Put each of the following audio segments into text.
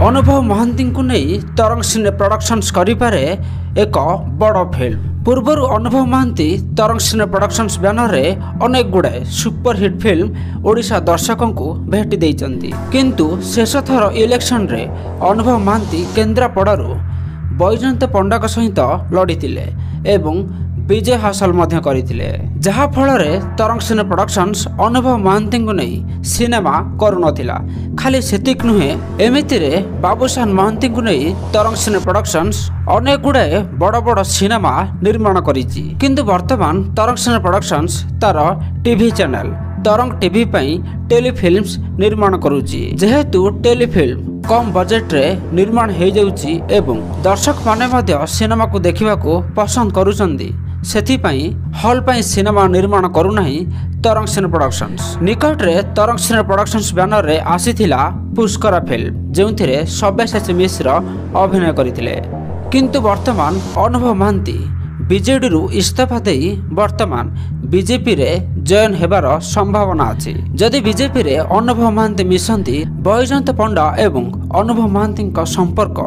अनुभव महांती को नहीं तरंग सिने प्रोडक्शंस करिपारे एक बड़ फिल्म। पूर्वर अनुभव महांती तरंग सिने प्रोडक्शंस बैनर रे अनेक गुड़ाए सुपरहिट फिल्म ओडिशा दर्शकों को भेटी देइचंती, किंतु शेष थर इलेक्शन रे अनुभव महांती केन्द्रापड़ारू बैजयंत पंडा सहित लड़ीथिले एवं विजय हासिल करथिले, जहा फल रे तरंग सिने प्रोडक्शंस अनुभव महांती को नहीं सिनेमा करुनथिला। खाली सेतिक नुहे, एमिति रे बाबूशान महांती को नहीं तरंग सिने प्रोडक्शंस अनेक गुड़ाए बड़ बड़ सिनेमा निर्माण करिछि। किंतु वर्तमान तरंग सिने प्रोडक्शंस तार टीवी चैनल तरंग टीवी पई टेलीफिल्म्स निर्माण करुछि, जेहेतु टेलीफिल्म कम बजेट रे निर्माण हो जाउछि एवं दर्शक माने मध्य सिनेमा को देखिबा को पसंद करूछंदी। सेथिपाई हॉल पाई सिनेमा निर्माण करूनाही तरंग सिने प्रोडक्शंस। निकट रे तरंग सिने प्रोडक्शंस बैनर रे आसीथिला पुष्कर फिल्म, जेउथिरे सब्यसाची मिश्र अभिनय करिथिले। किंतु वर्तमान अनुभव महांती बीजेडी रु इस्तीफा देई वर्तमान बीजेपी रे जॉइन हेबार संभावना अछि। जदि बीजेपी रे अनुभव महांती मिसंती, बैजयंत पंडा एवं अनुभव महांती संपर्क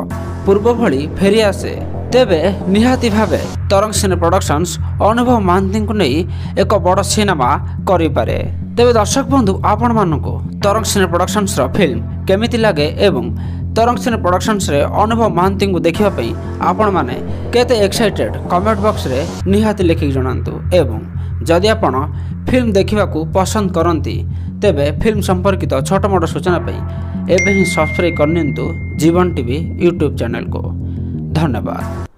पूर्व भली फेरी आसे, तेबे निहाती भावे तरंग सिने प्रोडक्शंस अनुभव महांती को नहीं एक बड़ सिनेमा करि पारे। तेबे दर्शक बंधु, आपण मानको तरंग सिने प्रोडक्शंस रो फिल्म केमिति लागे एवं तरंग सिने प्रोडक्शंस रे अनुभव महांती को देखिबा पई आपण माने केते एक्साइटेड कमेंट बॉक्स रे निहाती लिखि जणांतु। एवं जदि आपण फिल्म देखिबा को पसंद करंती, तेबे फिल्म संपर्कित छोट मोट सूचना पई एबे ही सब्सक्राइब करनियंतु जीवन टीवी यूट्यूब चैनल को। धन्यवाद।